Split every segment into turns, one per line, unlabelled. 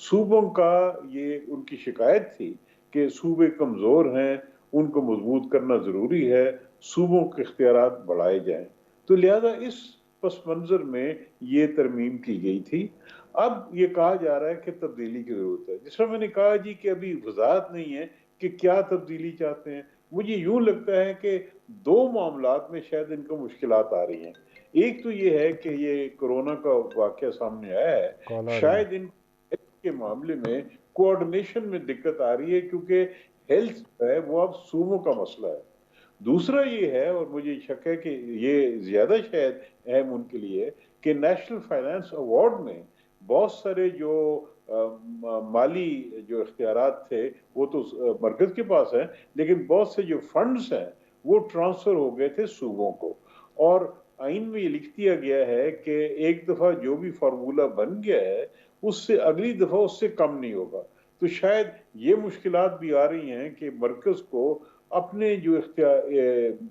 صوبوں کا یہ ان کی شکایت تھی کہ صوبے کمزور ہیں، ان کو مضبوط کرنا ضروری ہے، صوبوں کے اختیارات بڑھائے جائیں، تو لہذا اس پس منظر میں یہ ترمیم کی گئی تھی۔ اب یہ کہا جا رہا ہے کہ تبدیلی کی ضرورت ہے، جس میں میں نے کہا جی کہ ابھی وضاحت نہیں ہے کہ کیا تبدیلی چاہتے ہیں۔ مجھے یوں لگتا ہے کہ دو معاملات میں شاید ان کو مشکلات آ رہی ہیں۔ ایک تو یہ ہے کہ یہ کورونا کا واقعہ سامنے آیا ہے، شاید ان کے معاملے میں کوآرڈینیشن میں دقت آ رہی ہے، کیونکہ ہیلتھ ہے وہ اب صوبوں کا مسئلہ ہے۔ دوسرا یہ ہے، اور مجھے شک ہے کہ یہ زیادہ شاید اہم ان کے لیے، کہ نیشنل فائنانس ایوارڈ میں بہت سارے جو مالی جو اختیارات تھے وہ تو مرکز کے پاس ہیں، لیکن بہت سے جو فنڈز ہیں وہ ٹرانسفر ہو گئے تھے صوبوں کو، اور آئین میں یہ لکھ دیا گیا ہے کہ ایک دفعہ جو بھی فارمولہ بن گیا ہے اس سے اگلی دفعہ اس سے کم نہیں ہوگا۔ تو شاید یہ مشکلات بھی آ رہی ہیں کہ مرکز کو اپنے جو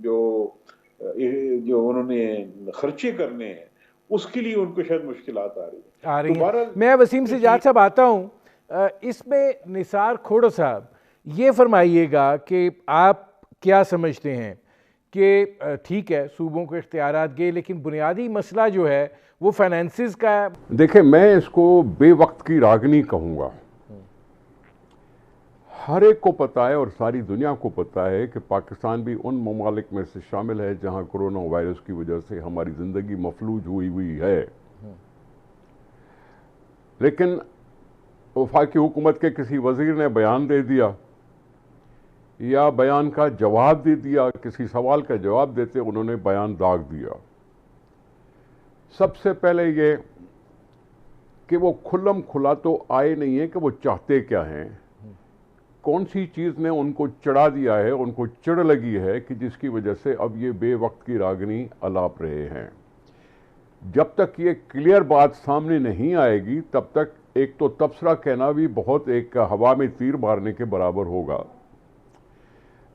جو انہوں نے خرچے کرنے ہیں اس کے لیے ان کو شاید مشکلات آ رہی ہیں۔
میں وسیم سجاد صاحب آتا ہوں، اس میں نثار کھوڑا صاحب یہ فرمائیے گا کہ آپ کیا سمجھتے ہیں کہ ٹھیک ہے صوبوں کو اختیارات گئے، لیکن بنیادی مسئلہ جو ہے وہ فائنینسز کا ہے؟
دیکھیں، میں اس کو بے وقت کی راگنی کہوں گا۔ ہر ایک کو پتہ ہے اور ساری دنیا کو پتہ ہے کہ پاکستان بھی ان ممالک میں سے شامل ہے جہاں کرونا وائرس کی وجہ سے ہماری زندگی مفلوج ہوئی ہے، لیکن وفاقی حکومت کے کسی وزیر نے بیان دے دیا یا بیان کا جواب دے دیا، کسی سوال کا جواب دیتے انہوں نے بیان داغ دیا۔ سب سے پہلے یہ کہ وہ کھلم کھلا تو آئے نہیں ہیں کہ وہ چاہتے کیا ہیں، کون سی چیز نے ان کو چڑھا دیا ہے، ان کو چڑھ لگی ہے کہ جس کی وجہ سے اب یہ بے وقت کی راگنی الاپ رہے ہیں۔ جب تک یہ کلیئر بات سامنے نہیں آئے گی تب تک ایک تو تبصرہ کہنا بھی بہت ایک ہوا میں تیر مارنے کے برابر ہوگا۔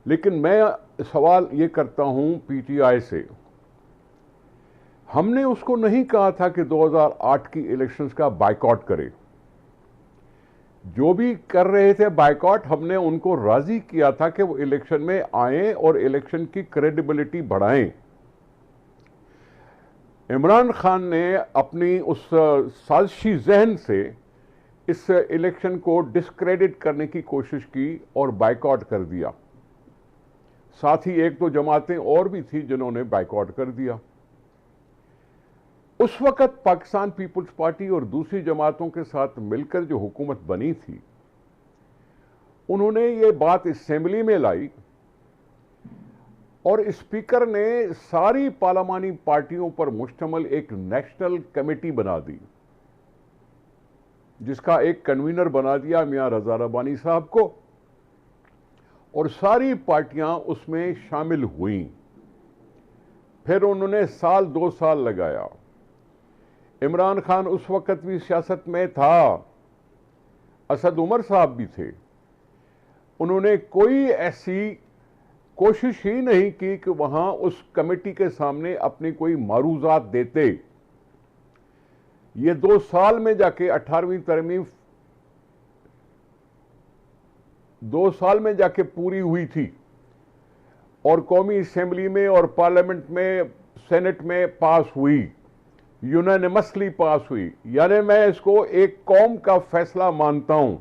لیکن میں سوال یہ کرتا ہوں پی ٹی آئی سے، ہم نے اس کو نہیں کہا تھا کہ 2008 کی الیکشنز کا بائیکاٹ کرے، جو بھی کر رہے تھے بائیکاٹ ہم نے ان کو راضی کیا تھا کہ وہ الیکشن میں آئیں اور الیکشن کی کریڈیبلٹی بڑھائیں۔ عمران خان نے اپنی اس سازشی ذہن سے اس الیکشن کو ڈسکریڈٹ کرنے کی کوشش کی اور بائیکاٹ کر دیا، ساتھ ہی ایک دو جماعتیں اور بھی تھی جنہوں نے بائیکاٹ کر دیا۔ اس وقت پاکستان پیپلز پارٹی اور دوسری جماعتوں کے ساتھ مل کر جو حکومت بنی تھی انہوں نے یہ بات اسمبلی میں لائی اور اسپیکر نے ساری پارلیمانی پارٹیوں پر مشتمل ایک نیشنل کمیٹی بنا دی، جس کا ایک کنوینر بنا دیا میاں رضا ربانی صاحب کو، اور ساری پارٹیاں اس میں شامل ہوئیں۔ پھر انہوں نے سال 2 سال لگایا۔ عمران خان اس وقت بھی سیاست میں تھا، اسد عمر صاحب بھی تھے، انہوں نے کوئی ایسی کوشش ہی نہیں کی کہ وہاں اس کمیٹی کے سامنے اپنی کوئی معروضات دیتے۔ یہ 2 سال میں جا کے 18ویں ترمیم 2 سال میں جا کے پوری ہوئی تھی، اور قومی اسمبلی میں اور پارلیمنٹ میں سینٹ میں پاس ہوئی، یونانیمسلی پاس ہوئی۔ یعنی میں اس کو ایک قوم کا فیصلہ مانتا ہوں۔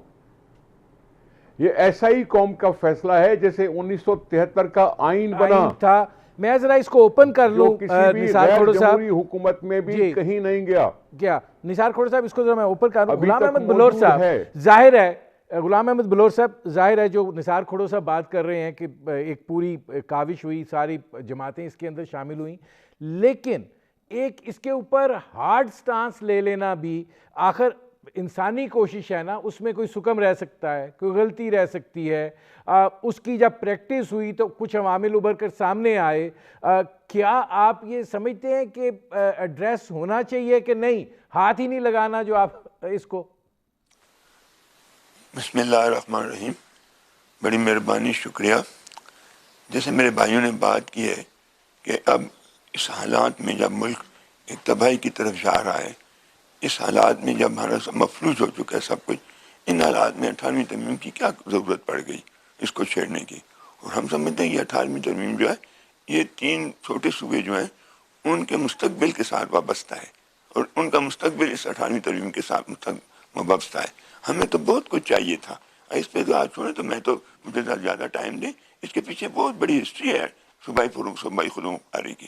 یہ ایسا ہی قوم کا فیصلہ ہے جیسے 1973 کا آئین بنا
تھا۔ میں ذرا اس کو اوپن کر لوں،
نثار کھوڑا صاحب جمہوری حکومت میں بھی کہیں نہیں گیا۔
نثار کھوڑا صاحب اس کو ذرا میں اوپن کر لوں۔ غلام احمد بلور صاحب، ظاہر ہے غلام احمد بلور صاحب ظاہر ہے جو نثار کھوڑا صاحب بات کر رہے ہیں کہ ایک پوری کاوش ہوئی، ساری جماعتیں اس کے اندر شامل ہوئیں، لیکن ایک اس کے اوپر ہارڈ سٹانس لے لینا بھی آخر انسانی کوشش ہے نا، اس میں کوئی سکم رہ سکتا ہے، کوئی غلطی رہ سکتی ہے۔ اس کی جب پریکٹس ہوئی تو کچھ عوامل ابھر کر سامنے آئے۔ کیا آپ یہ سمجھتے ہیں کہ ایڈریس ہونا چاہیے کہ نہیں، ہاتھ ہی نہیں لگانا جو آپ اس کو؟
بسم اللہ الرحمن الرحیم، بڑی مہربانی، شکریہ۔ جیسے میرے بھائیوں نے بات کی ہے کہ اب اس حالات میں جب ملک ایک تباہی کی طرف جا رہا ہے، اس حالات میں جب ہمارا مفلوج ہو چکا ہے سب کچھ، ان حالات میں 18ویں ترمیم کی کیا ضرورت پڑ گئی اس کو چھیڑنے کی؟ اور ہم سمجھتے ہیں یہ 18ویں ترمیم جو ہے یہ 3 چھوٹے صوبے جو ہیں ان کے مستقبل کے ساتھ وابستہ ہے، اور ان کا مستقبل اس 18ویں ترمیم کے ساتھ وابستہ ہے۔ ہمیں تو بہت کچھ چاہیے تھا، اس پہ تو آج چھوڑیں تو میں تو مجھے زیادہ ٹائم دیں، اس کے پیچھے بہت بڑی ہسٹری ہے صوبائی خودمختاری مختاری کی۔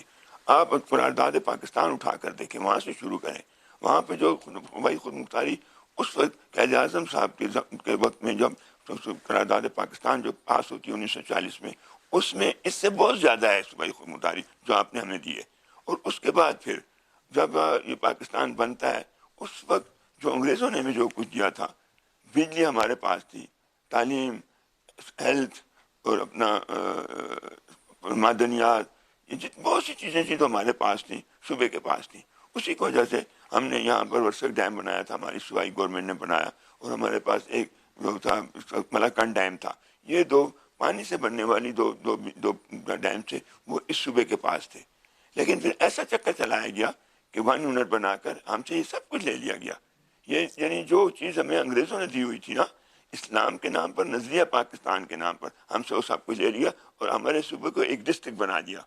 آپ قرارداد پاکستان اٹھا کر دیکھیں، وہاں سے شروع کریں۔ وہاں پہ جو صوبائی خود مختاری اس وقت قائد اعظم صاحب کے وقت میں جب قرارداد پاکستان جو پاس ہوتی ہے 1940 میں، اس میں اس سے بہت زیادہ ہے صوبائی خود مختاری جو آپ نے ہمیں دی ہے۔ اور اس کے بعد پھر جب یہ پاکستان بنتا ہے، اس وقت جو انگریزوں نے ہمیں جو کچھ دیا تھا، بجلی ہمارے پاس تھی، تعلیم، ہیلتھ، اور اپنا معدنیات، یہ بہت سی چیزیں تھیں تو ہمارے پاس تھیں، صوبے کے پاس تھیں۔ اسی کی وجہ سے ہم نے یہاں پر ورسک ڈیم بنایا تھا، ہماری صوبائی گورنمنٹ نے بنایا، اور ہمارے پاس ایک جو تھا ملاکنڈ ڈیم تھا۔ یہ 2 پانی سے بننے والی دو ڈیم تھے، وہ اس صوبے کے پاس تھے۔ لیکن پھر ایسا چکر چلایا گیا کہ 1 یونٹ بنا کر ہم سے یہ سب کچھ لے لیا گیا۔ یہ یعنی جو چیز ہمیں انگریزوں نے دی ہوئی تھی نا، اسلام کے نام پر، نظریہ پاکستان کے نام پر، ہم سے وہ سب کچھ لے لیا اور ہمارے صوبے کو ایک ڈسٹرکٹ بنا دیا،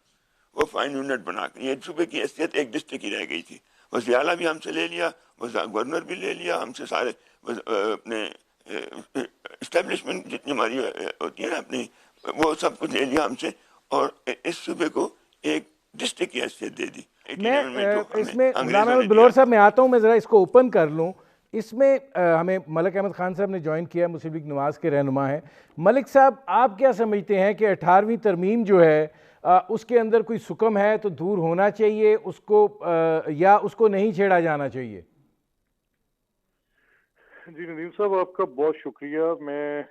وہ 5 یونٹ بنا کر۔ یہ صوبے کی حیثیت ایک ڈسٹرکٹ ہی رہ گئی تھی۔ وزیر اعلیٰ بھی ہم سے لے لیا، گورنر بھی لے لیا ہم سے، سارے اپنے اسٹیبلشمنٹ جتنی ہماری ہوتی ہے نا اپنی، وہ سب کچھ لے لیا ہم سے، اور اس صوبے کو ایک ڈسٹرکٹ کی حیثیت دے دی۔
میں اس میں غلام احمد بلور صاحب میں آتا ہوں، میں ذرا اس کو اوپن کر لوں۔ اس میں ہمیں ملک احمد خان صاحب نے جوائن کیا، مسلم لیگ نواز کے رہنما ہیں۔ ملک صاحب، آپ کیا سمجھتے ہیں کہ 18ویں ترمیم جو ہے اس کے اندر کوئی سکم ہے تو دور ہونا چاہیے اس کو، یا اس کو نہیں چھیڑا جانا چاہیے؟
جی ندیم صاحب، آپ کا بہت شکریہ۔ میں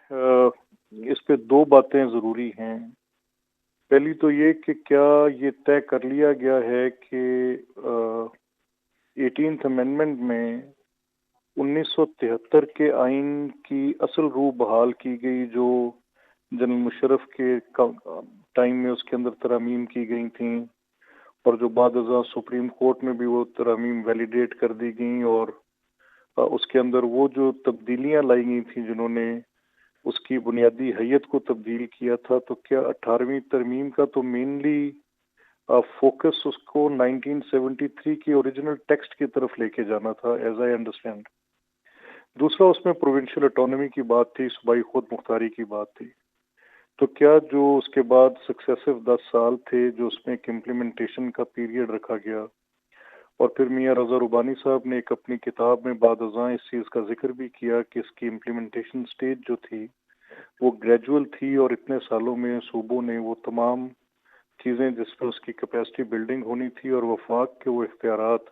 اس پہ 2 باتیں ضروری ہیں۔ پہلی تو یہ کہ کیا یہ طے کر لیا گیا ہے کہ 18th امینڈمنٹ میں 1973 کے آئین کی اصل روح بحال کی گئی، جو جنرل مشرف کے ٹائم میں اس کے اندر ترامیم کی گئی تھیں، اور جو بعد ازاں سپریم کورٹ میں بھی وہ ترامیم ویلیڈیٹ کر دی گئیں، اور اس کے اندر وہ جو تبدیلیاں لائی گئی تھیں جنہوں نے اس کی بنیادی حیت کو تبدیل کیا تھا، تو کیا 18ویں ترمیم کا تو مینلی فوکس اس کو 1973 کی اوریجنل ٹیکسٹ کی طرف لے کے جانا تھا، ایز آئی انڈرسٹینڈ۔ دوسرا، اس میں پروونشل اٹانومی کی بات تھی، صوبائی خود مختاری کی بات تھی۔ تو کیا جو اس کے بعد سکسیسو 10 سال تھے جو اس میں ایک امپلیمنٹیشن کا پیریڈ رکھا گیا، اور پھر میاں رضا ربانی صاحب نے ایک اپنی کتاب میں بعد ازاں اس چیز کا ذکر بھی کیا کہ اس کی امپلیمنٹیشن سٹیج جو تھی وہ گریجول تھی، اور اتنے سالوں میں صوبوں نے وہ تمام چیزیں جس پہ اس کی کیپیسٹی بلڈنگ ہونی تھی، اور وفاق کے وہ اختیارات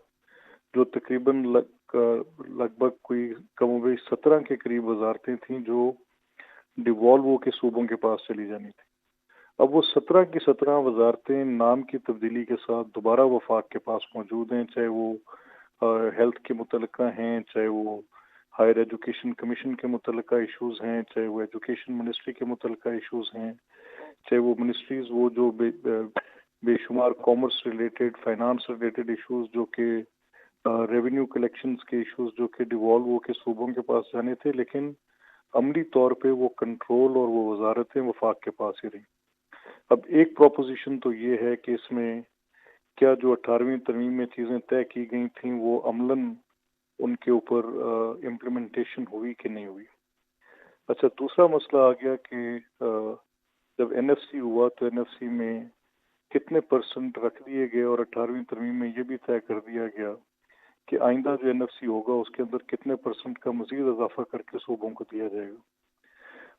جو تقریباً لگ بھگ کوئی کم و بیش 17 کے قریب وزارتیں تھیں جو ڈیوالو کے صوبوں کے پاس چلی جانی تھی۔ اب وہ 17 کی 17 وزارتیں نام کی تبدیلی کے ساتھ دوبارہ وفاق کے پاس موجود ہیں، چاہے وہ ہیلتھ کے متعلقہ ہیں، چاہے وہ ہائر ایجوکیشن کمیشن کے متعلقہ ایشوز ہیں، چاہے وہ ایجوکیشن منسٹری کے متعلقہ ایشوز ہیں، چاہے وہ منسٹریز وہ جو بے شمار commerce related, finance related issues جو کہ ریونیو کلیکشنز کے ایشوز جو کہ ڈیوالو کے صوبوں کے پاس جانے تھے، لیکن عملی طور پہ وہ کنٹرول اور وہ وزارتیں وفاق کے پاس ہی رہیں۔ اب ایک پروپوزیشن تو یہ ہے کہ اس میں کیا جو 18ویں ترمیم میں چیزیں طے کی گئی تھیں وہ عملاً ان کے اوپر امپلیمنٹیشن ہوئی کہ نہیں ہوئی۔ اچھا، دوسرا مسئلہ آ گیا کہ جب این ایف سی ہوا تو این ایف سی میں کتنے % رکھ دیے گئے، اور 18ویں ترمیم میں یہ بھی طے کر دیا گیا کہ آئندہ جو این ایف سی ہوگا اس کے اندر کتنے % کا مزید اضافہ کر کے صوبوں کو دیا جائے گا۔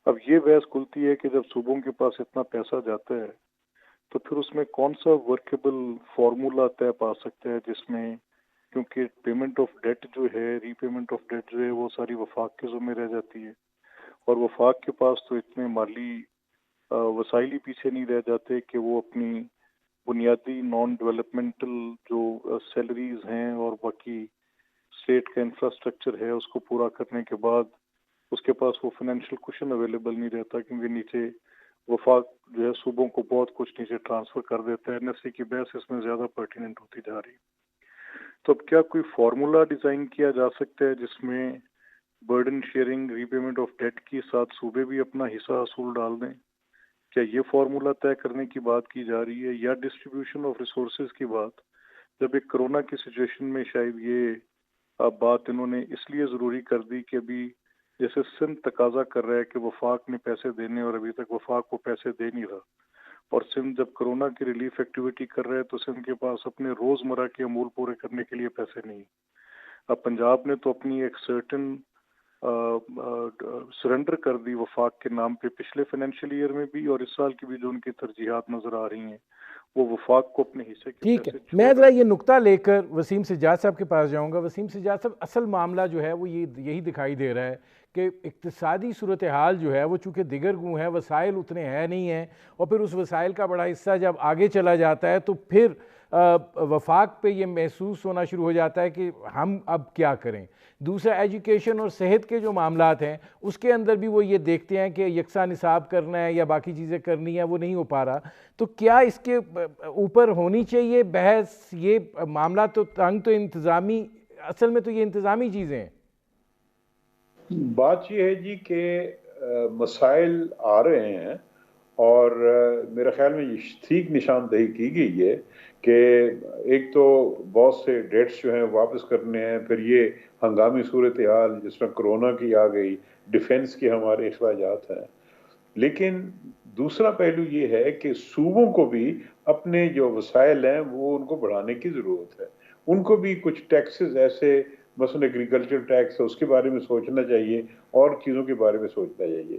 اب یہ بحث کھلتی ہے کہ جب صوبوں کے پاس اتنا پیسہ جاتا ہے تو پھر اس میں کون سا ورکیبل فارمولا طے پا سکتا ہے جس میں، کیونکہ پیمنٹ آف ڈیٹ جو ہے، ری پیمنٹ آف ڈیٹ جو ہے، وہ ساری وفاق کے ذمہ رہ جاتی ہے، اور وفاق کے پاس تو اتنے مالی وسائل ہی پیچھے نہیں رہ جاتے کہ وہ اپنی بنیادی نان ڈیولپمنٹل جو سیلریز ہیں اور باقی اسٹیٹ کا انفراسٹرکچر ہے اس کو پورا کرنے کے بعد اس کے پاس وہ فائنینشیل کوشن اویلیبل نہیں رہتا، کیونکہ نیچے وفاق جو ہے صوبوں کو بہت کچھ نیچے ٹرانسفر کر دیتا ہے۔ این ایف سی کی بحث اس میں زیادہ پرٹیننٹ ہوتی جا رہی۔ تو اب کیا کوئی فارمولا ڈیزائن کیا جا سکتا ہے جس میں burden sharing repayment of debt کی ساتھ صوبے بھی اپنا حصہ اصول ڈال دیں؟ کیا یہ فارمولہ طے کرنے کی بات کی جا رہی ہے، یا ڈسٹریبیوشن آف ریسورسز کی بات؟ جب ایک کرونا کی سچویشن میں شاید یہ بات انہوں نے اس لیے ضروری کر دی کہ ابھی جیسے سندھ تقاضا کر رہا ہے کہ وفاق نے پیسے دینے اور ابھی تک وفاق کو پیسے دے نہیں رہا، اور سندھ جب کرونا کی ریلیف ایکٹیویٹی کر رہا ہے تو سندھ کے پاس اپنے روزمرہ کے امور پورے کرنے کے لیے پیسے نہیں۔ اب پنجاب نے تو اپنی ایک سرٹن سرنڈر کر دی وفاق کے نام پہ پچھلے فائنینشیل ایئر میں بھی، اور اس سال کی بھی جو ان کی ترجیحات نظر آ رہی ہیں وہ وفاق کو اپنے حصے کے
ٹھیک ہے، میں ذرا یہ نقطہ لے کر وسیم سجاد صاحب کے پاس جاؤں گا۔ وسیم سجاد صاحب، اصل معاملہ جو ہے وہ یہی دکھائی دے رہا ہے کہ اقتصادی صورتحال جو ہے وہ چونکہ دیگر گوں ہے، وسائل اتنے ہیں نہیں ہیں، اور پھر اس وسائل کا بڑا حصہ جب آگے چلا جاتا ہے تو پھر وفاق پہ یہ محسوس ہونا شروع ہو جاتا ہے کہ ہم اب کیا کریں۔ دوسرا ایجوکیشن اور صحت کے جو معاملات ہیں اس کے اندر بھی وہ یہ دیکھتے ہیں کہ یکساں نصاب کرنا ہے یا باقی چیزیں کرنی ہیں، وہ نہیں ہو پا رہا۔ تو کیا اس کے اوپر ہونی چاہیے بحث؟ یہ معاملہ تو انتظامی، اصل میں تو یہ انتظامی چیزیں ہیں۔
بات یہ ہے جی کہ مسائل آ رہے ہیں، اور میرے خیال میں یہ ٹھیک نشاندہی کی گئی ہے کہ ایک تو بہت سے ڈیٹس جو ہیں واپس کرنے ہیں، پھر یہ ہنگامی صورتحال جس میں کرونا کی آ گئی، ڈیفنس کے ہمارے اخراجات ہیں، لیکن دوسرا پہلو یہ ہے کہ صوبوں کو بھی اپنے جو وسائل ہیں وہ ان کو بڑھانے کی ضرورت ہے۔ ان کو بھی کچھ ٹیکسز ایسے، مثلا ایگریکلچر ٹیکس ہے، اس کے بارے میں سوچنا چاہیے، اور چیزوں کے بارے میں سوچنا چاہیے۔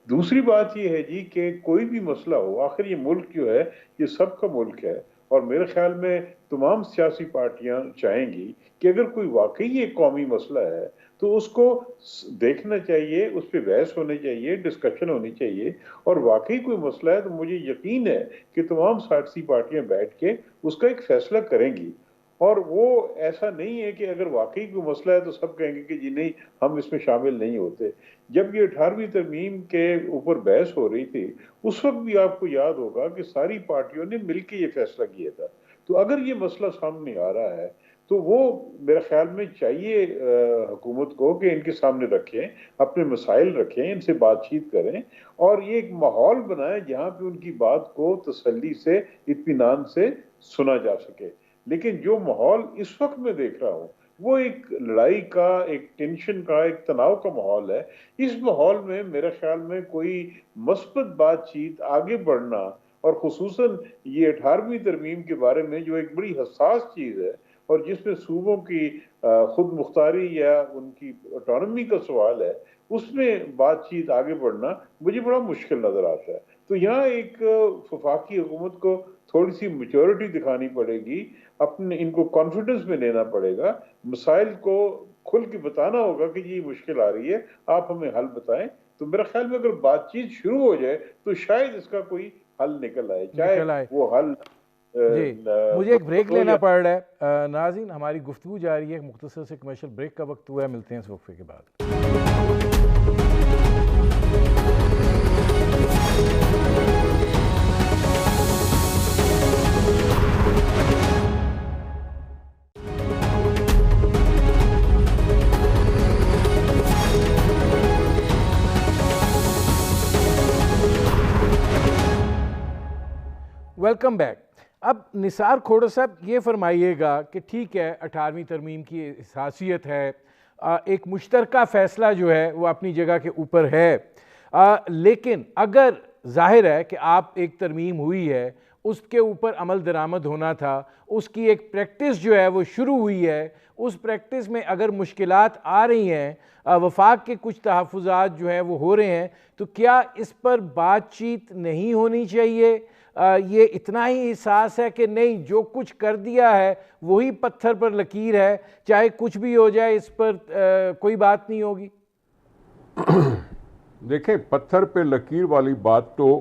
دوسری بات یہ ہے جی کہ کوئی بھی مسئلہ ہو، آخر یہ ملک جو ہے یہ سب کا ملک ہے، اور میرے خیال میں تمام سیاسی پارٹیاں چاہیں گی کہ اگر کوئی واقعی یہ قومی مسئلہ ہے تو اس کو دیکھنا چاہیے، اس پہ بحث ہونی چاہیے، ڈسکشن ہونی چاہیے، اور واقعی کوئی مسئلہ ہے تو مجھے یقین ہے کہ تمام سیاسی پارٹیاں بیٹھ کے اس کا ایک فیصلہ کریں گی۔ اور وہ ایسا نہیں ہے کہ اگر واقعی کوئی مسئلہ ہے تو سب کہیں گے کہ جی نہیں، ہم اس میں شامل نہیں ہوتے۔ جب یہ 18ویں ترمیم کے اوپر بحث ہو رہی تھی اس وقت بھی آپ کو یاد ہوگا کہ ساری پارٹیوں نے مل کے یہ فیصلہ کیا تھا۔ تو اگر یہ مسئلہ سامنے آ رہا ہے تو وہ میرے خیال میں چاہیے حکومت کو کہ ان کے سامنے رکھیں، اپنے مسائل رکھیں، ان سے بات چیت کریں، اور یہ ایک ماحول بنائیں جہاں پہ ان کی بات کو تسلی سے، اطمینان سے سنا جا سکے۔ لیکن جو ماحول اس وقت میں دیکھ رہا ہوں وہ ایک لڑائی کا، ایک ٹینشن کا، ایک تناؤ کا ماحول ہے۔ اس ماحول میں میرے خیال میں کوئی مثبت بات چیت، آگے بڑھنا، اور خصوصاً یہ 18ویں ترمیم کے بارے میں جو ایک بڑی حساس چیز ہے اور جس میں صوبوں کی خود مختاری یا ان کی آٹونومی کا سوال ہے، اس میں بات چیت آگے بڑھنا مجھے بڑا مشکل نظر آتا ہے۔ تو یہاں ایک وفاقی حکومت کو تھوڑی سی میچورٹی دکھانی پڑے گی، اپنے ان کو کانفیڈنس میں لینا پڑے گا، مسائل کو کھل کے بتانا ہوگا کہ یہ مشکل آ رہی ہے، آپ ہمیں حل بتائیں۔ تو میرا خیال میں اگر بات چیت شروع ہو جائے تو شاید اس کا کوئی حل نکل آئے، چاہے وہ حل
جی۔ مجھے ایک بریک لینا پڑ رہا ہے۔ ناظرین، ہماری گفتگو جاری ہے، مختصر سے کمرشل بریک کا وقت ہوا ہے، ملتے ہیں اس وقفے کے بعد۔ Welcome back. اب نثار کھوڑا صاحب یہ فرمائیے گا کہ ٹھیک ہے 18ویں ترمیم کی حساسیت ہے، ایک مشترکہ فیصلہ جو ہے وہ اپنی جگہ کے اوپر ہے، لیکن اگر ظاہر ہے کہ آپ ایک ترمیم ہوئی ہے، اس کے اوپر عمل درآمد ہونا تھا، اس کی ایک پریکٹس جو ہے وہ شروع ہوئی ہے، اس پریکٹس میں اگر مشکلات آ رہی ہیں، وفاق کے کچھ تحفظات جو ہیں وہ ہو رہے ہیں، تو کیا اس پر بات چیت نہیں ہونی چاہیے؟ یہ اتنا ہی احساس ہے کہ نہیں، جو کچھ کر دیا ہے وہی پتھر پر لکیر ہے، چاہے کچھ بھی ہو جائے اس پر کوئی بات نہیں ہوگی؟
دیکھیں، پتھر پہ لکیر والی بات تو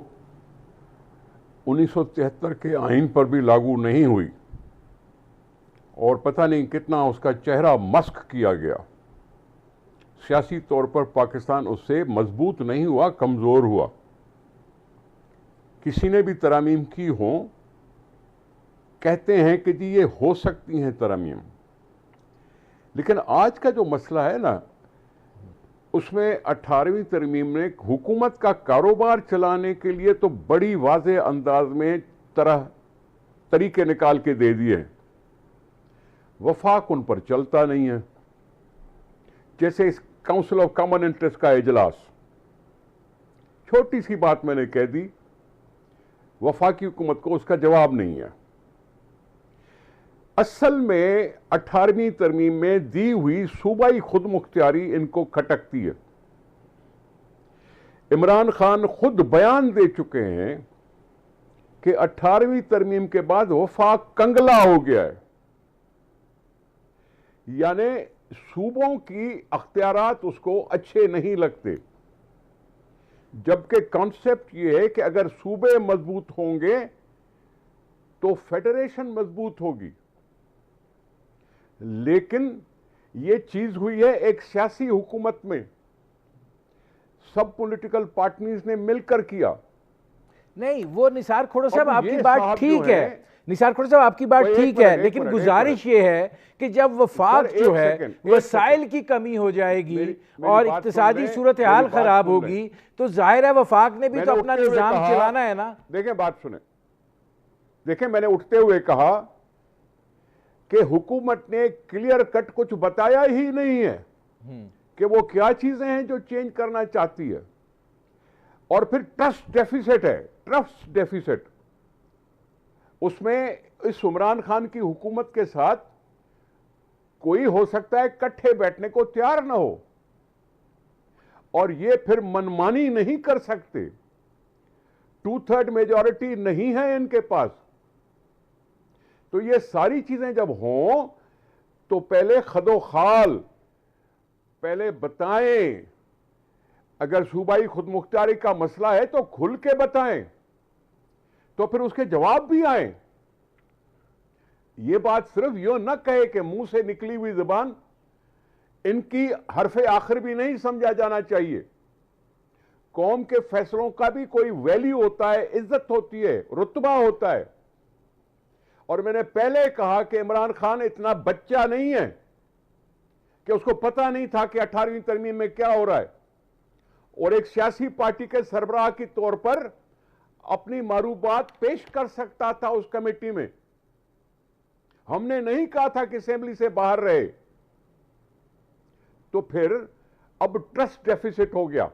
1973 کے آئین پر بھی لاگو نہیں ہوئی، اور پتہ نہیں کتنا اس کا چہرہ مسخ کیا گیا۔ سیاسی طور پر پاکستان اس سے مضبوط نہیں ہوا، کمزور ہوا۔ کسی نے بھی ترامیم کی ہوں، کہتے ہیں کہ جی یہ ہو سکتی ہیں ترامیم، لیکن آج کا جو مسئلہ ہے نا، اس میں 18ویں ترمیم نے حکومت کا کاروبار چلانے کے لیے تو بڑی واضح انداز میں طریقے نکال کے دے دیے، وفاق ان پر چلتا نہیں ہے. جیسے اس کاؤنسل آف کامن انٹرسٹ کا اجلاس، چھوٹی سی بات میں نے کہہ دی، وفاقی حکومت کو اس کا جواب نہیں ہے. اصل میں 18ویں ترمیم میں دی ہوئی صوبائی خود مختاری ان کو کھٹکتی ہے. عمران خان خود بیان دے چکے ہیں کہ 18ویں ترمیم کے بعد وفاق کنگلا ہو گیا ہے، یعنی صوبوں کی اختیارات اس کو اچھے نہیں لگتے، جبکہ کانسیپٹ یہ ہے کہ اگر صوبے مضبوط ہوں گے تو فیڈریشن مضبوط ہوگی. لیکن یہ چیز ہوئی ہے ایک سیاسی حکومت میں، سب پولیٹیکل پارٹنرز نے مل کر کیا.
نہیں، وہ نثار کھوڑا صاحب آپ کی بات ٹھیک ہے، نثار کھوڑا صاحب آپ کی بات ٹھیک ہے، لیکن گزارش یہ ہے کہ جب وفاق جو ہے وسائل کی کمی ہو جائے گی اور اقتصادی صورتحال خراب ہوگی تو ظاہر ہے وفاق نے بھی تو اپنا نظام چلانا ہے نا.
دیکھیں بات سنیں، دیکھیں میں نے اٹھتے ہوئے کہا کہ حکومت نے کلیئر کٹ کچھ بتایا ہی نہیں ہے کہ وہ کیا چیزیں ہیں جو چینج کرنا چاہتی ہے. اور پھر ٹرسٹ ڈیفیسٹ ہے، ٹرسٹ ڈیفیسٹ، اس میں اس عمران خان کی حکومت کے ساتھ کوئی ہو سکتا ہے کٹھے بیٹھنے کو تیار نہ ہو، اور یہ پھر منمانی نہیں کر سکتے. 2/3 میجورٹی نہیں ہے ان کے پاس. تو یہ ساری چیزیں جب ہوں تو پہلے خد و خال، پہلے بتائیں. اگر صوبائی خود مختاری کا مسئلہ ہے تو کھل کے بتائیں، تو پھر اس کے جواب بھی آئیں. یہ بات صرف یوں نہ کہے کہ منہ سے نکلی ہوئی زبان، ان کی حرف آخر بھی نہیں سمجھا جانا چاہیے. قوم کے فیصلوں کا بھی کوئی ویلیو ہوتا ہے، عزت ہوتی ہے، رتبہ ہوتا ہے. اور میں نے پہلے کہا کہ عمران خان اتنا بچہ نہیں ہے کہ اس کو پتہ نہیں تھا کہ 18ویں ترمیم میں کیا ہو رہا ہے، اور ایک سیاسی پارٹی کے سربراہ کے طور پر اپنی معروبات پیش کر سکتا تھا اس کمیٹی میں. ہم نے نہیں کہا تھا کہ اسمبلی سے باہر رہے. تو پھر اب ٹرسٹ ڈیفیسٹ ہو گیا.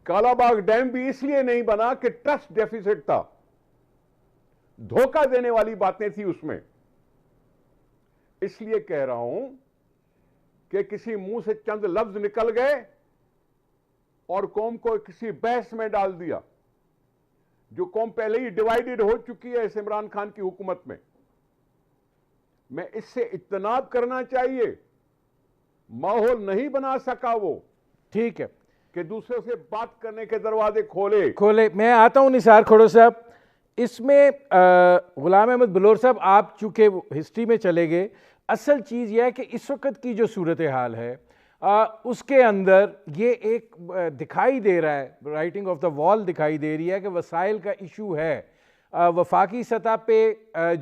کالا باغ ڈیم بھی اس لیے نہیں بنا کہ ٹرسٹ ڈیفیسٹ تھا، دھوکہ دینے والی باتیں تھی اس میں. اس لیے کہہ رہا ہوں کہ کسی منہ سے چند لفظ نکل گئے اور قوم کو کسی بحث میں ڈال دیا، جو قوم پہلے ہی ڈیوائیڈڈ ہو چکی ہے اس عمران خان کی حکومت میں. میں اس سے اجتناب کرنا چاہیے. ماحول نہیں بنا سکا وہ،
ٹھیک ہے،
کہ دوسرے سے بات کرنے کے دروازے کھولے.
میں آتا ہوں نثار کھوڑا صاحب. اس میں غلام احمد بلور صاحب آپ چونکہ ہسٹری میں چلے گئے، اصل چیز یہ ہے کہ اس وقت کی جو صورتحال ہے اس کے اندر یہ ایک دکھائی دے رہا ہے، رائٹنگ آف دا وال دکھائی دے رہی ہے کہ وسائل کا ایشو ہے. وفاقی سطح پہ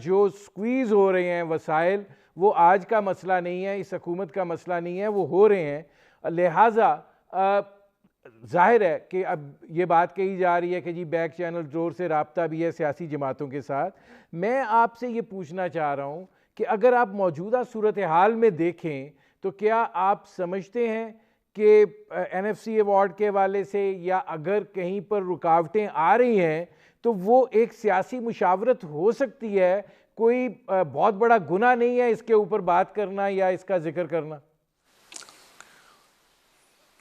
جو سکویز ہو رہے ہیں وسائل، وہ آج کا مسئلہ نہیں ہے، اس حکومت کا مسئلہ نہیں ہے، وہ ہو رہے ہیں. لہٰذا ظاہر ہے کہ اب یہ بات کہی جا رہی ہے کہ جی بیک چینل زور سے رابطہ بھی ہے سیاسی جماعتوں کے ساتھ. میں آپ سے یہ پوچھنا چاہ رہا ہوں کہ اگر آپ موجودہ صورتحال میں دیکھیں تو کیا آپ سمجھتے ہیں کہ این ایف سی ایوارڈ کے حوالے سے یا اگر کہیں پر رکاوٹیں آ رہی ہیں تو وہ ایک سیاسی مشاورت ہو سکتی ہے؟ کوئی بہت بڑا گناہ نہیں ہے اس کے اوپر بات کرنا یا اس کا ذکر کرنا؟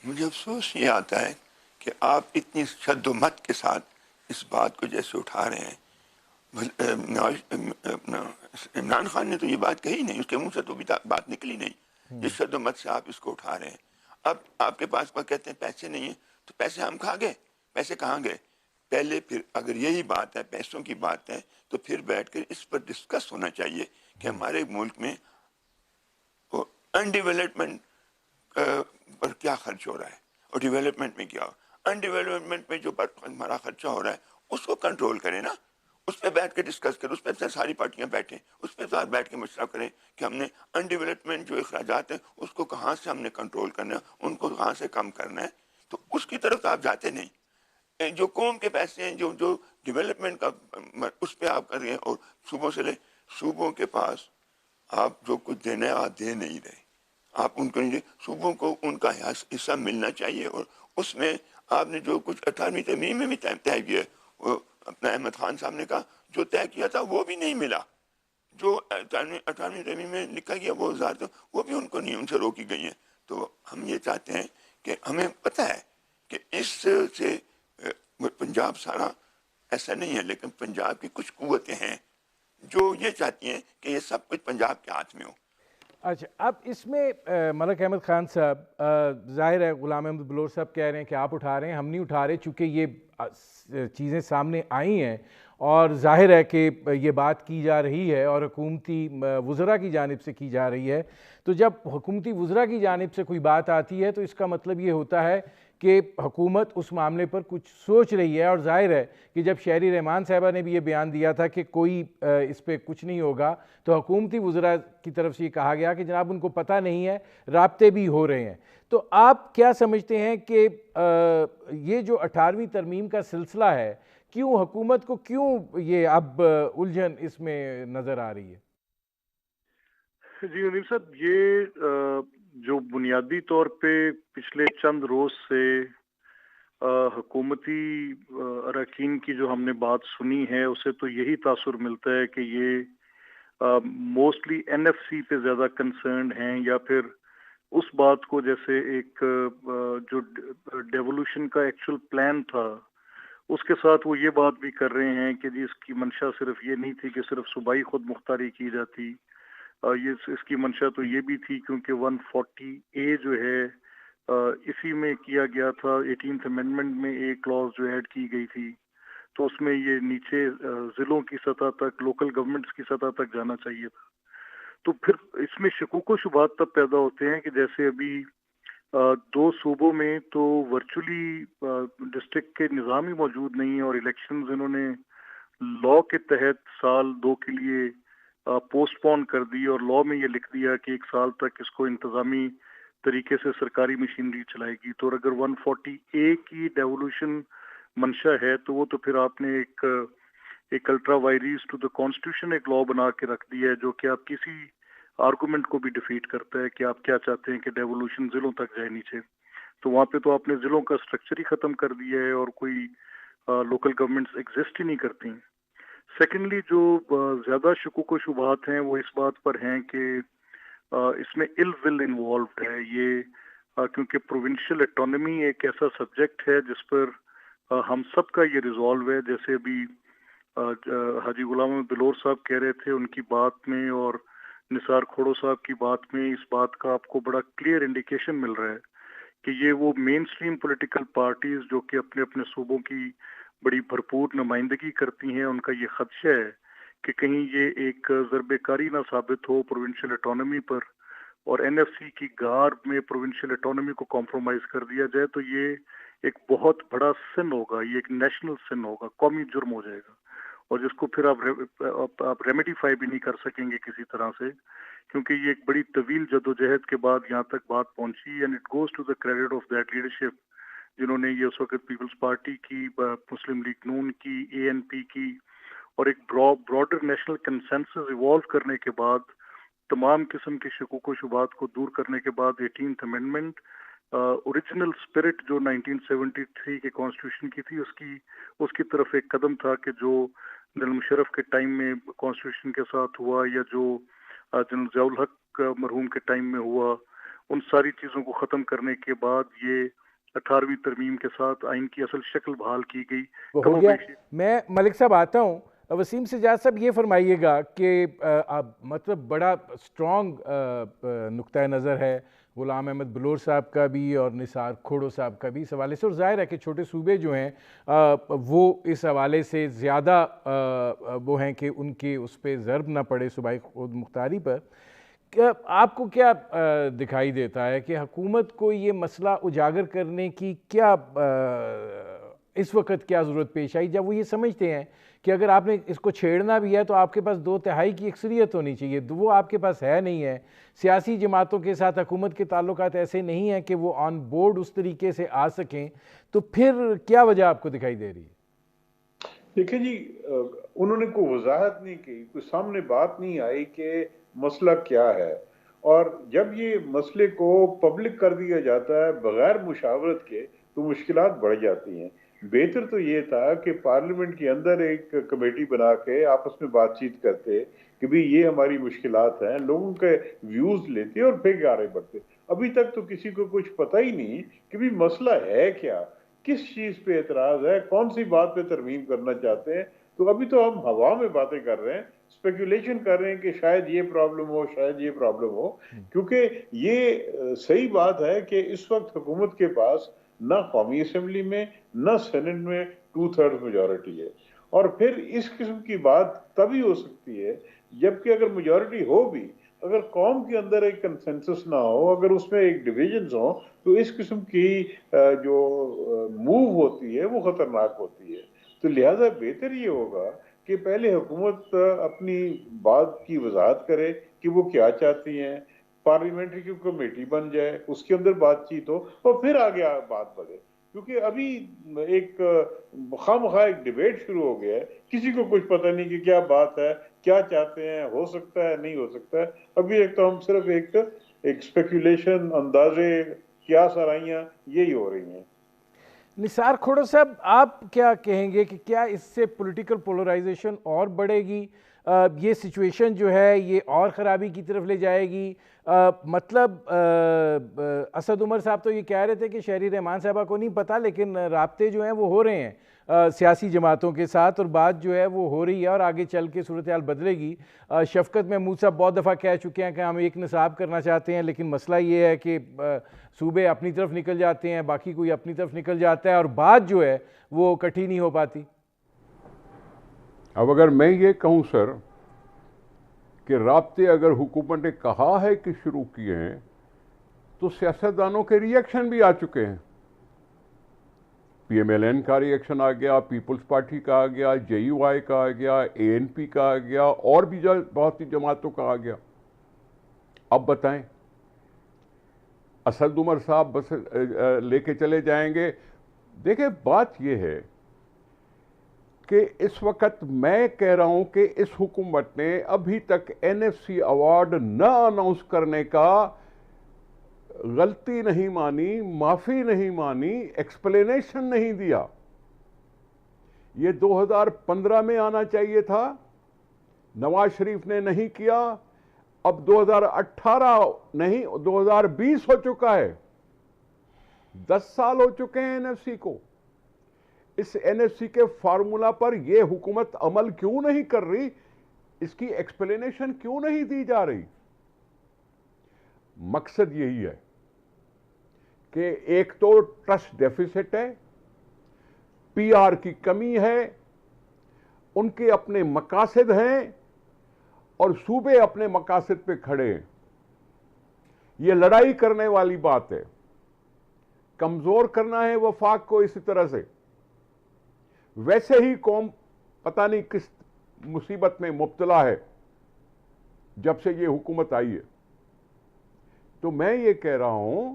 مجھے افسوس یہ آتا ہے کہ آپ اتنی شد و مت کے ساتھ اس بات کو جیسے اٹھا رہے ہیں. عمران خان نے تو یہ بات کہی نہیں، اس کے منہ سے تو بات نکلی نہیں. جس شد و مت سے آپ اس کو اٹھا رہے ہیں، اب آپ کے پاس کہتے ہیں پیسے نہیں ہیں، تو پیسے ہم کھا گئے، پیسے کہاں گئے؟ پہلے پھر اگر یہی بات ہے، پیسوں کی بات ہے، تو پھر بیٹھ کر اس پر ڈسکس ہونا چاہیے کہ ہمارے ملک میں ان ڈیولپمنٹ پر کیا خرچ ہو رہا ہے اور ڈیولپمنٹ میں کیا. ان ڈیولپمنٹ میں جو ہمارا خرچہ ہو رہا ہے اس کو کنٹرول کریں نا، اس پہ بیٹھ کے ڈسکس کریں, اس پہ ساری پارٹیاں بیٹھیں, اس پہ ساتھ بیٹھ کے مشورہ کریں کہ ہم نے ان ڈیولپمنٹ جو اخراجات ہیں اس کو کہاں سے ہم نے کنٹرول کرنا ہے, ان کو کہاں سے کم کرنا ہے. تو اس کی طرف تو آپ جاتے نہیں. جو قوم کے پیسے ہیں, جو ڈیولپمنٹ کا اس پہ آپ کر رہے ہیں, اور صوبوں سے لے, صوبوں کے پاس آپ جو کچھ دینا ہے آپ دے نہیں رہے. آپ ان کو صوبوں کو ان کا حصہ ملنا چاہیے. اور اس میں آپ نے جو کچھ 18ویں ترمیم میں بھی طے کیا ہے, وہ اپنا احمد خان صاحب نے کہا جو طے کیا تھا وہ بھی نہیں ملا. جو 18ویں ترمیم میں لکھا گیا وہ وزارت, وہ بھی ان کو نہیں, ان سے روکی گئی ہیں. تو ہم یہ چاہتے ہیں کہ ہمیں پتہ ہے کہ اس سے پنجاب سارا ایسا نہیں ہے, لیکن پنجاب کی کچھ قوتیں ہیں جو یہ چاہتی ہیں کہ یہ سب کچھ پنجاب کے ہاتھ میں ہو.
اچھا, اب اس میں ملک احمد خان صاحب, ظاہر ہے غلام احمد بلور صاحب کہہ رہے ہیں کہ آپ اٹھا رہے ہیں, ہم نہیں اٹھا رہے, چونکہ یہ چیزیں سامنے آئی ہیں اور ظاہر ہے کہ یہ بات کی جا رہی ہے اور حکومتی وزراء کی جانب سے کی جا رہی ہے. تو جب حکومتی وزراء کی جانب سے کوئی بات آتی ہے تو اس کا مطلب یہ ہوتا ہے کہ حکومت اس معاملے پر کچھ سوچ رہی ہے. اور ظاہر ہے کہ جب شہری رحمان صاحبہ نے بھی یہ بیان دیا تھا کہ کوئی اس پہ کچھ نہیں ہوگا, تو حکومتی وزراء کی طرف سے یہ کہا گیا کہ جناب ان کو پتہ نہیں ہے, رابطے بھی ہو رہے ہیں. تو آپ کیا سمجھتے ہیں کہ یہ جو 18ویں ترمیم کا سلسلہ ہے, کیوں حکومت کو کیوں یہ اب الجھن اس میں نظر آ رہی ہے؟
جی ندیم صاحب, یہ جو بنیادی طور پہ پچھلے چند روز سے حکومتی اراکین کی جو ہم نے بات سنی ہے, اسے تو یہی تاثر ملتا ہے کہ یہ موسٹلی این ایف سی پہ زیادہ کنسرنڈ ہیں, یا پھر اس بات کو جیسے ایک جو ڈیولوشن کا ایکچوئل پلان تھا اس کے ساتھ وہ یہ بات بھی کر رہے ہیں کہ جی اس کی منشا صرف یہ نہیں تھی کہ صرف صوبائی خود مختاری کی جاتی, اس کی منشا تو یہ بھی تھی کیونکہ 140A جو ہے اسی میں کیا گیا تھا, 18th امینڈمنٹ میں ایک کلاز جو ایڈ کی گئی تھی, تو اس میں یہ نیچے ضلعوں کی سطح تک, لوکل گورنمنٹس کی سطح تک جانا چاہیے تھا. تو پھر اس میں شکوک و شبہات تب پیدا ہوتے ہیں کہ جیسے ابھی 2 صوبوں میں تو ورچولی ڈسٹرکٹ کے نظام ہی موجود نہیں ہے, اور الیکشنز انہوں نے لا کے تحت سال 2 کے لیے پوسٹ پون کر دی, اور لا میں یہ لکھ دیا کہ 1 سال تک اس کو انتظامی طریقے سے سرکاری مشینری چلائے گی. تو اگر 140A کی ڈیولوشن منشا ہے تو وہ تو پھر آپ نے ایک ultra vires to the constitution ایک لا بنا کے رکھ دیا ہے, جو کہ آپ کسی آرگومنٹ کو بھی ڈیفیٹ کرتا ہے کہ آپ کیا چاہتے ہیں کہ ڈیولوشن ضلعوں تک جائے نیچے. تو وہاں پہ تو آپ نے ضلعوں کا اسٹرکچر ہی ختم کر دیا ہے اور کوئی لوکل گورنمنٹس ایگزسٹ ہی نہیں کرتی ہیں. سیکنڈلی جو زیادہ شکوک و شبہات ہیں وہ اس بات پر ہیں کہ اس میں ال ول انوالوڈ ہے یہ, کیونکہ پروونشل اٹانومی ایک ایسا سبجیکٹ ہے جس پر ہم سب کا یہ ریزالو ہے. جیسے ابھی حاجی غلام احمد بلور صاحب کہہ رہے تھے, ان کی بات میں اور نثار کھوڑو صاحب کی بات میں اس بات کا آپ کو بڑا کلیئر انڈیکیشن مل رہا ہے کہ یہ وہ مین سٹریم پولیٹیکل پارٹیز جو کہ اپنے اپنے صوبوں کی بڑی بھرپور نمائندگی کرتی ہیں, ان کا یہ خدشہ ہے کہ کہیں یہ ایک ضرب کاری نہ ثابت ہو پروونشل اٹانومی پر, اور این ایف سی کی گار میں پروونشل اٹانومی کو کمپرومائز کر دیا جائے تو یہ ایک بہت بڑا سن ہوگا, یہ ایک نیشنل سن ہوگا, قومی جرم ہو جائے گا, اور جس کو پھر آپ ریمیڈیفائی بھی نہیں کر سکیں گے کسی طرح سے, کیونکہ یہ ایک بڑی طویل جدوجہد کے بعد یہاں تک بات پہنچی. And it goes to the credit of that leadership جنہوں نے یہ اس وقت پیپلز پارٹی کی, مسلم لیگ نون کی, اے این پی کی, اور ایک براڈر نیشنل کنسنسس ایوالو کرنے کے بعد تمام قسم کے شکوک و شبہات کو دور کرنے کے بعد 18th امینڈمنٹ اوریجنل اسپرٹ جو 1973 کے کانسٹیٹیوشن کی تھی اس کی طرف ایک قدم تھا کہ جو جنرل مشرف کے ٹائم میں کانسٹیٹیوشن کے ساتھ ہوا, یا جو جنرل ضیاء الحق مرحوم کے ٹائم میں ہوا, ان ساری چیزوں کو ختم کرنے کے بعد یہ 18ویں ترمیم کے ساتھ آئین کی اصل شکل بحال کی گئی.
ہو گیا. میں ملک صاحب آتا ہوں, وسیم سجاد صاحب یہ فرمائیے گا کہ مطلب بڑا اسٹرانگ نقطہ نظر ہے غلام احمد بلور صاحب کا بھی اور نثار کھوڑو صاحب کا بھی اس حوالے سے, اور ظاہر ہے کہ چھوٹے صوبے جو ہیں وہ اس حوالے سے زیادہ وہ ہیں کہ ان کے اس پہ ضرب نہ پڑے صوبائی خود مختاری پر. آپ کو کیا دکھائی دیتا ہے کہ حکومت کو یہ مسئلہ اجاگر کرنے کی کیا اس وقت کیا ضرورت پیش آئی جب وہ یہ سمجھتے ہیں کہ اگر آپ نے اس کو چھیڑنا بھی ہے تو آپ کے پاس 2/3 کی اکثریت ہونی چاہیے، وہ آپ کے پاس ہے نہیں ہے، سیاسی جماعتوں کے ساتھ حکومت کے تعلقات ایسے نہیں ہیں کہ وہ آن بورڈ اس طریقے سے آ سکیں، تو پھر کیا وجہ آپ کو دکھائی دے رہی ہے؟
دیکھیں جی، انہوں نے کوئی وضاحت نہیں کی، کوئی سامنے بات نہیں آئی کہ مسئلہ کیا ہے، اور جب یہ مسئلے کو پبلک کر دیا جاتا ہے بغیر مشاورت کے تو مشکلات بڑھ جاتی ہیں۔ بہتر تو یہ تھا کہ پارلیمنٹ کے اندر ایک کمیٹی بنا کے آپس میں بات چیت کرتے کہ بھی یہ ہماری مشکلات ہیں، لوگوں کے ویوز لیتے اور پھر آگے بڑھتے۔ ابھی تک تو کسی کو کچھ پتہ ہی نہیں کہ بھی مسئلہ ہے کیا، کس چیز پہ اعتراض ہے، کون سی بات پہ ترمیم کرنا چاہتے ہیں۔ تو ابھی تو ہم ہوا میں باتیں کر رہے ہیں، اسپیکولیشن کر رہے ہیں کہ شاید یہ پرابلم ہو، شاید یہ پرابلم ہو، کیونکہ یہ صحیح بات ہے کہ اس وقت حکومت کے پاس نہ قومی اسمبلی میں نہ سینٹ میں 2/3 میجورٹی ہے، اور پھر اس قسم کی بات تبھی ہو سکتی ہے جبکہ اگر میجورٹی ہو بھی، اگر قوم کے اندر ایک کنسنسس نہ ہو، اگر اس میں ایک ڈویژنز ہوں، تو اس قسم کی جو موو ہوتی ہے وہ خطرناک ہوتی ہے۔ تو لہٰذا بہتر یہ ہوگا کہ پہلے حکومت اپنی بات کی وضاحت کرے کہ وہ کیا چاہتی ہیں، پارلیمنٹری کی کمیٹی بن جائے، اس کے اندر بات چیت ہو اور پھر آگے بات بڑھے، کیونکہ ابھی ایک خواہ ایک ڈیبیٹ شروع ہو گیا ہے، کسی کو کچھ پتہ نہیں کہ کیا بات ہے، کیا چاہتے ہیں، ہو سکتا ہے نہیں ہو سکتا ہے۔ ابھی ایک تو ہم صرف ایک اسپیکولیشن، اندازے، قیاس آرائیاں یہی ہو رہی ہیں۔
نثار کھوڑا صاحب، آپ کیا کہیں گے کہ کیا اس سے پولیٹیکل پولرائزیشن اور بڑھے گی؟ یہ سچویشن جو ہے یہ اور خرابی کی طرف لے جائے گی؟ مطلب اسد عمر صاحب تو یہ کہہ رہے تھے کہ شہری رحمان صاحبہ کو نہیں پتہ، لیکن رابطے جو ہیں وہ ہو رہے ہیں سیاسی جماعتوں کے ساتھ، اور بات جو ہے وہ ہو رہی ہے اور آگے چل کے صورتحال بدلے گی۔ شفقت محمود صاحب بہت دفعہ کہہ چکے ہیں کہ ہم ایک نصاب کرنا چاہتے ہیں، لیکن مسئلہ یہ ہے کہ صوبے اپنی طرف نکل جاتے ہیں، باقی کوئی اپنی طرف نکل جاتا ہے اور بات جو ہے وہ اکٹھی نہیں ہو پاتی۔
اب اگر میں یہ کہوں سر کہ رابطے اگر حکومت نے کہا ہے کہ شروع کیے ہیں تو سیاستدانوں کے ری ایکشن بھی آ چکے ہیں۔ پی ایم ایل این کا ری ایکشن آ گیا، پیپلز پارٹی کا آ گیا، جے یو آئی کا آ گیا، اے این پی کا آ گیا، اور بھی بہت سی جماعتوں کا آ گیا۔ اب بتائیں اسد عمر صاحب بس لے کے چلے جائیں گے؟ دیکھیں بات یہ ہے کہ اس وقت میں کہہ رہا ہوں کہ اس حکومت نے ابھی تک این ایف سی ایوارڈ نہ اناؤنس کرنے کا غلطی نہیں مانی، معافی نہیں مانی، ایکسپلینیشن نہیں دیا۔ یہ 2015 میں آنا چاہیے تھا، نواز شریف نے نہیں کیا، اب 2018 نہیں 2020 ہو چکا ہے، 10 سال ہو چکے ہیں این ایف سی کو۔ اس این ایف سی کے فارمولا پر یہ حکومت عمل کیوں نہیں کر رہی؟ اس کی ایکسپلینیشن کیوں نہیں دی جا رہی؟ مقصد یہی ہے کہ ایک تو ٹرسٹ ڈیفیسٹ ہے، پی آر کی کمی ہے، ان کے اپنے مقاصد ہیں اور صوبے اپنے مقاصد پہ کھڑے ہیں۔ یہ لڑائی کرنے والی بات ہے، کمزور کرنا ہے وفاق کو اسی طرح سے۔ ویسے ہی قوم پتہ نہیں کس مصیبت میں مبتلا ہے جب سے یہ حکومت آئی ہے۔ تو میں یہ کہہ رہا ہوں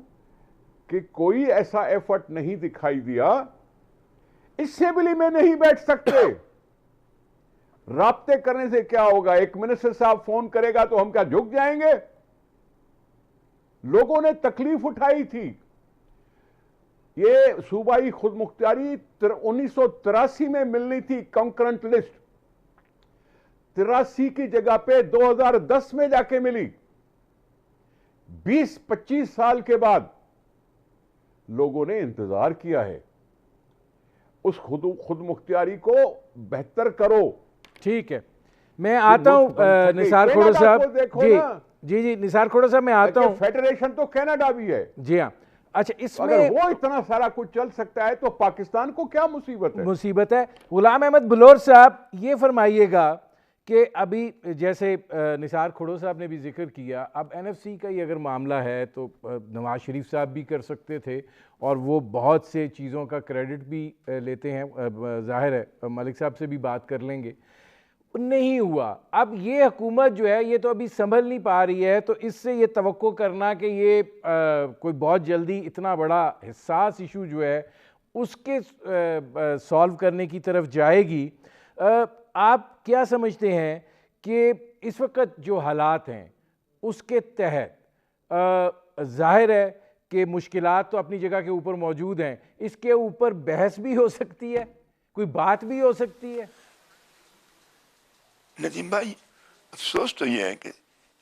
کہ کوئی ایسا ایفرٹ نہیں دکھائی دیا۔ اسمبلی میں نہیں بیٹھ سکتے، رابطے کرنے سے کیا ہوگا؟ ایک منسٹر صاحب فون کرے گا تو ہم کیا جھک جائیں گے؟ لوگوں نے تکلیف اٹھائی تھی۔ یہ صوبائی خود مختاری 1983 میں ملنی تھی، کنکرنٹ لسٹ 83 کی جگہ پہ 2010 میں جا کے ملی۔ 20-25 سال کے بعد لوگوں نے انتظار کیا ہے۔ اس خود مختاری کو بہتر کرو۔
ٹھیک ہے، میں آتا ہوں نثار کھوڑا صاحب۔ جی نثار کھوڑا صاحب میں آتا ہوں۔
فیڈریشن تو کینیڈا بھی ہے۔
جی ہاں، اچھا اس میں
اگر وہ اتنا سارا کچھ چل سکتا ہے تو پاکستان کو کیا مصیبت ہے؟
مصیبت ہے۔ غلام احمد بلور صاحب یہ فرمائیے گا کہ ابھی جیسے نثار کھڑو صاحب نے بھی ذکر کیا، اب این ایف سی کا ہی اگر معاملہ ہے تو نواز شریف صاحب بھی کر سکتے تھے اور وہ بہت سے چیزوں کا کریڈٹ بھی لیتے ہیں، ظاہر ہے ملک صاحب سے بھی بات کر لیں گے، نہیں ہوا۔ اب یہ حکومت جو ہے یہ تو ابھی سنبھل نہیں پا رہی ہے، تو اس سے یہ توقع کرنا کہ یہ کوئی بہت جلدی اتنا بڑا حساس ایشو جو ہے اس کے سالو کرنے کی طرف جائے گی، آپ کیا سمجھتے ہیں کہ اس وقت جو حالات ہیں اس کے تحت ظاہر ہے کہ مشکلات تو اپنی جگہ کے اوپر موجود ہیں، اس کے اوپر بحث بھی ہو سکتی ہے، کوئی بات بھی ہو سکتی ہے؟
ندیم بھائی، افسوس تو یہ ہے کہ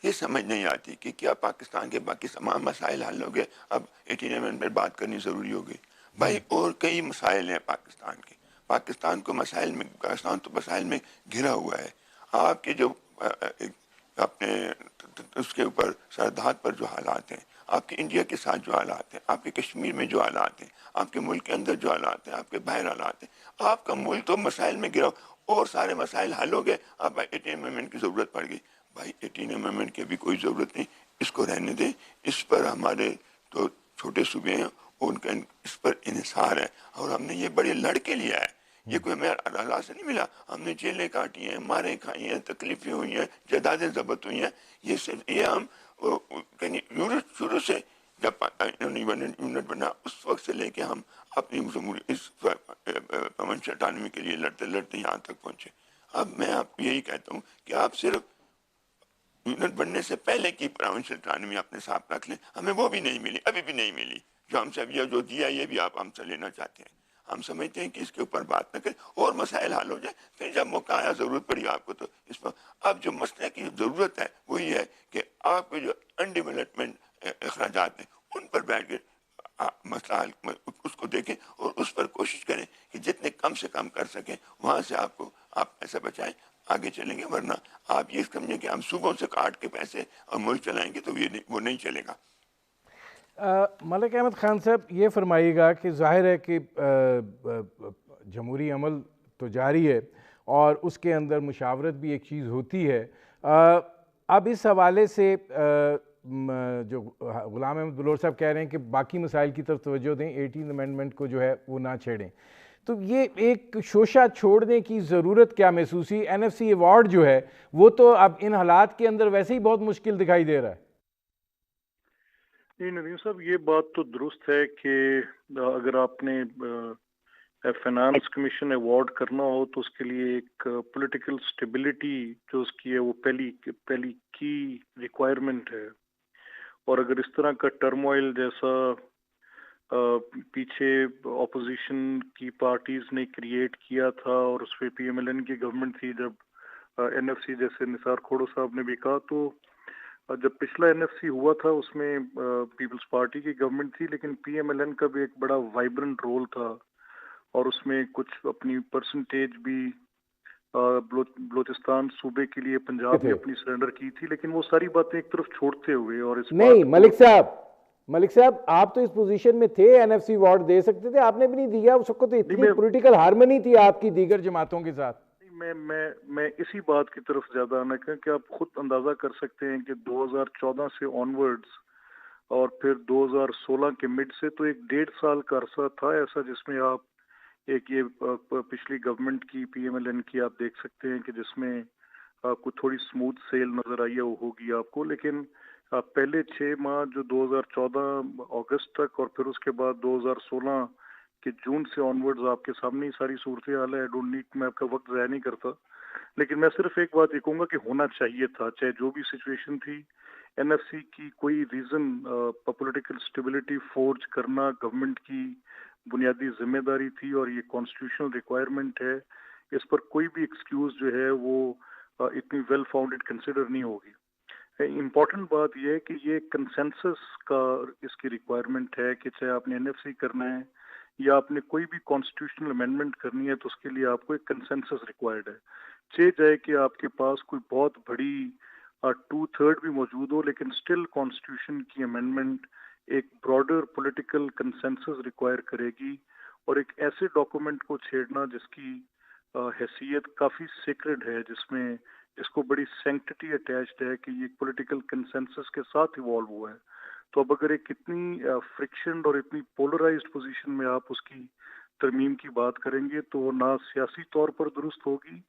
یہ سمجھ نہیں آتی کہ کیا پاکستان کے باقی تمام مسائل حل ہو گئے، اب 18 امendment پر بات کرنی ضروری ہو گئی۔ بھائی اور کئی مسائل ہیں پاکستان کے، پاکستان تو مسائل میں گھرا ہوا ہے۔ آپ کے جو اپنے اس کے اوپر سرحد پر جو حالات ہیں، آپ کے انڈیا کے ساتھ جو حالات ہیں، آپ کے کشمیر میں جو حالات ہیں، آپ کے ملک کے اندر جو حالات ہیں، آپ کے باہر حالات ہیں، آپ کا ملک تو مسائل میں گرا اور سارے مسائل حل ہو گئے، اب 18 امendment کی ضرورت پڑ گئی۔ بھائی 18 امendment کی بھی کوئی ضرورت نہیں، اس کو رہنے دیں۔ اس پر ہمارے تو چھوٹے صوبے ہیں، ان کا اس پر انحصار ہے، اور ہم نے یہ بڑے لڑ کے لیا ہے، یہ کوئی ہمیں اللہ سے نہیں ملا۔ ہم نے جیلیں کاٹی ہیں، ماریں کھائی ہیں، تکلیفیں ہوئی ہیں، جائیدادیں ضبط ہوئی ہیں، یہ ہم شروع سے جب یونٹ بنا اس وقت سے لے کے ہم اپنی اس پرماننٹ اٹانومی کے لیے لڑتے لڑتے یہاں تک پہنچے۔ اب میں آپ یہی کہتا ہوں کہ آپ صرف یونٹ بننے سے پہلے کی پرماننٹ اٹانومی اپنے ساتھ رکھ لیں، ہمیں وہ بھی نہیں ملی، ابھی بھی نہیں ملی، جو ہم سے اب جو دیا یہ بھی آپ ہم سے لینا چاہتے ہیں۔ ہم سمجھتے ہیں کہ اس کے اوپر بات نہ کریں اور مسائل حل ہو جائے، پھر جب موقع آیا ضرورت پڑی آپ کو تو اس پر اب جو مسئلہ کی ضرورت ہے وہ یہ ہے کہ آپ کے جو ان ڈیولپمنٹ اخراجات ہیں ان پر بیٹھ کے مسئلہ حل اس کو دیکھیں اور اس پر کوشش کریں کہ جتنے کم سے کم کر سکیں وہاں سے آپ پیسے بچائیں، آگے چلیں گے۔ ورنہ آپ یہ سمجھیں کہ ہم صوبوں سے کاٹ کے پیسے اور ملک چلائیں گے تو وہ نہیں چلے گا۔
ملک احمد خان صاحب یہ فرمائیے گا کہ ظاہر ہے کہ جمہوری عمل تو جاری ہے اور اس کے اندر مشاورت بھی ایک چیز ہوتی ہے، اب اس حوالے سے جو غلام احمد بلور صاحب کہہ رہے ہیں کہ باقی مسائل کی طرف توجہ دیں، 18 امینڈمنٹ کو جو ہے وہ نہ چھیڑیں، تو یہ ایک شوشہ چھوڑنے کی ضرورت کیا محسوس ہوئی؟ این ایف سی ایوارڈ جو ہے وہ تو اب ان حالات کے اندر ویسے ہی بہت مشکل دکھائی دے رہا ہے۔
نہیں ندیم صاحب، یہ بات تو درست ہے کہ اگر آپ نے فائنانس کمیشن ایوارڈ کرنا ہو تو اس کے لیے ایک پولیٹیکل سٹیبلٹی جو اس کی ہے وہ پہلی کی ریکوائرمنٹ ہے، اور اگر اس طرح کا ٹرموائل جیسا پیچھے اپوزیشن کی پارٹیز نے کریٹ کیا تھا اور اس پہ پی ایم ایل این کی گورنمنٹ تھی، جب این ایف سی جیسے نثار کھوڑو صاحب نے بھی کہا، تو جب پچھلا این ایف سی ہوا تھا اس میں پیپلز پارٹی کی گورنمنٹ تھی، لیکن پی ایم ایل این کا بھی ایک بڑا وائبرنٹ رول تھا اور اس میں کچھ اپنی پرسنٹیج بھی بلوچستان صوبے کے لیے پنجاب نے اپنی سرنڈر کی تھی، لیکن وہ ساری باتیں ایک طرف چھوڑتے ہوئے اور اس
نہیں ملک صاحب آپ تو اس پوزیشن میں تھے، این ایف سی ایوارڈ دے سکتے تھے، آپ نے بھی نہیں دیا، اس وقت تو اتنی پولیٹیکل ہارمنی تھی آپ کی دیگر جماعتوں کے ساتھ۔
میں اسی بات کی طرف زیادہ آنا کہ آپ خود اندازہ کر سکتے ہیں کہ 2014 سے آنورڈز اور پھر 2016 کے مڈ سے تو ایک 1.5 سال کا عرصہ تھا ایسا جس میں آپ ایک یہ پچھلی گورنمنٹ کی پی ایم ایل این کی آپ دیکھ سکتے ہیں کہ جس میں آپ کو تھوڑی سموتھ سیل نظر آئی ہے وہ ہوگی آپ کو، لیکن پہلے 6 ماہ جو 2014 اگست تک اور پھر اس کے بعد 2016 کہ جون سے آنورڈز آپ کے سامنے ہی ساری صورتحال ہے، میں آپ کا وقت ضائع نہیں کرتا، لیکن میں صرف ایک بات یہ کہوں گا کہ ہونا چاہیے تھا، چاہے جو بھی سچویشن تھی۔ این ایف سی کی کوئی ریزن پولیٹیکل سٹیبلٹی فورج کرنا گورنمنٹ کی بنیادی ذمہ داری تھی اور یہ کانسٹیٹیوشنل ریکوائرمنٹ ہے، اس پر کوئی بھی ایکسکیوز جو ہے وہ اتنی ویل فاؤنڈیڈ کنسیڈر نہیں ہوگی۔ امپورٹنٹ بات یہ ہے کہ یہ کنسنسس کا اس کی ریکوائرمنٹ ہے کہ چاہے آپ نے این ایف سی کرنا ہے یا آپ نے کوئی بھی کانسٹیٹیوشنل امینڈمنٹ کرنی ہے تو اس کے لیے آپ کو ایک کنسنسس ریکوائرڈ ہے، چاہے جائے کہ آپ کے پاس کوئی بہت بڑی 2/3 بھی موجود ہو، لیکن سٹل کانسٹیٹیوشن کی امینڈمنٹ ایک براڈر پولیٹیکل کنسنسس ریکوائر کرے گی، اور ایک ایسے ڈاکومنٹ کو چھیڑنا جس کی حیثیت کافی سیکرڈ ہے، جس میں اس کو بڑی سینکٹٹی اٹیچڈ ہے کہ یہ پولیٹیکل کنسنسس کے ساتھ ایوالو ہوا ہے. تو اب اگر ایک اتنی فرکشن اور اتنی پولرائزڈ پوزیشن میں آپ اس کی ترمیم کی بات کریں گے تو وہ نہ سیاسی طور پر درست ہوگی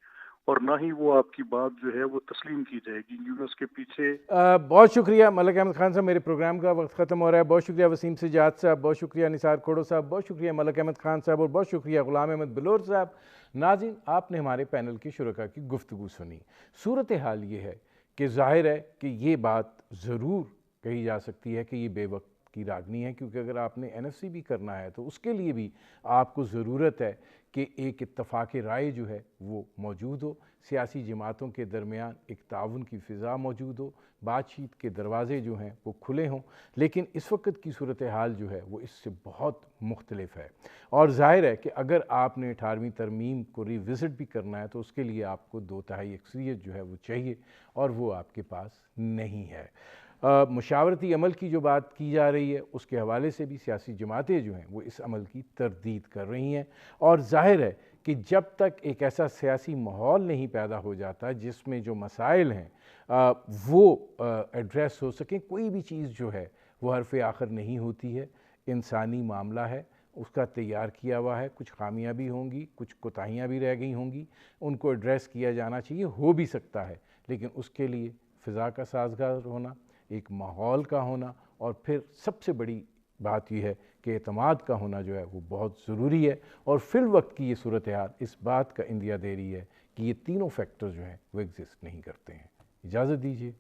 اور نہ ہی وہ آپ کی بات جو ہے وہ تسلیم کی جائے گی، کیونکہ اس کے پیچھے
بہت شکریہ ملک احمد خان صاحب. میرے پروگرام کا وقت ختم ہو رہا ہے. بہت شکریہ وسیم سجاد صاحب، بہت شکریہ نثار کھوڑو صاحب، بہت شکریہ ملک احمد خان صاحب اور بہت شکریہ غلام احمد بلور صاحب. ناظرین، آپ نے ہمارے پینل کے شرکاء کی گفتگو سنی. صورتحال یہ ہے کہ ظاہر ہے کہ یہ بات ضرور کہی جا سکتی ہے کہ یہ بے وقت کی راگنی ہے، کیونکہ اگر آپ نے این ایف سی بھی کرنا ہے تو اس کے لیے بھی آپ کو ضرورت ہے کہ ایک اتفاق رائے جو ہے وہ موجود ہو، سیاسی جماعتوں کے درمیان ایک تعاون کی فضا موجود ہو، بات چیت کے دروازے جو ہیں وہ کھلے ہوں. لیکن اس وقت کی صورتحال جو ہے وہ اس سے بہت مختلف ہے، اور ظاہر ہے کہ اگر آپ نے 18ویں ترمیم کو ری وزٹ بھی کرنا ہے تو اس کے لیے آپ کو 2/3 اکثریت جو ہے وہ چاہیے، اور وہ آپ کے پاس نہیں ہے. مشاورتی عمل کی جو بات کی جا رہی ہے اس کے حوالے سے بھی سیاسی جماعتیں جو ہیں وہ اس عمل کی تردید کر رہی ہیں، اور ظاہر ہے کہ جب تک ایک ایسا سیاسی ماحول نہیں پیدا ہو جاتا جس میں جو مسائل ہیں وہ ایڈریس ہو سکیں، کوئی بھی چیز جو ہے وہ حرف آخر نہیں ہوتی ہے. انسانی معاملہ ہے، اس کا تیار کیا ہوا ہے، کچھ خامیاں بھی ہوں گی، کچھ کوتاہیاں بھی رہ گئی ہوں گی، ان کو ایڈریس کیا جانا چاہیے، ہو بھی سکتا ہے، لیکن اس کے لیے فضا کا سازگار ہونا، ایک ماحول کا ہونا، اور پھر سب سے بڑی بات یہ ہے کہ اعتماد کا ہونا جو ہے وہ بہت ضروری ہے. اور فی الوقت کی یہ صورتحال اس بات کا اندیا دے رہی ہے کہ یہ تینوں فیکٹر جو ہیں وہ ایگزسٹ نہیں کرتے ہیں. اجازت دیجیے.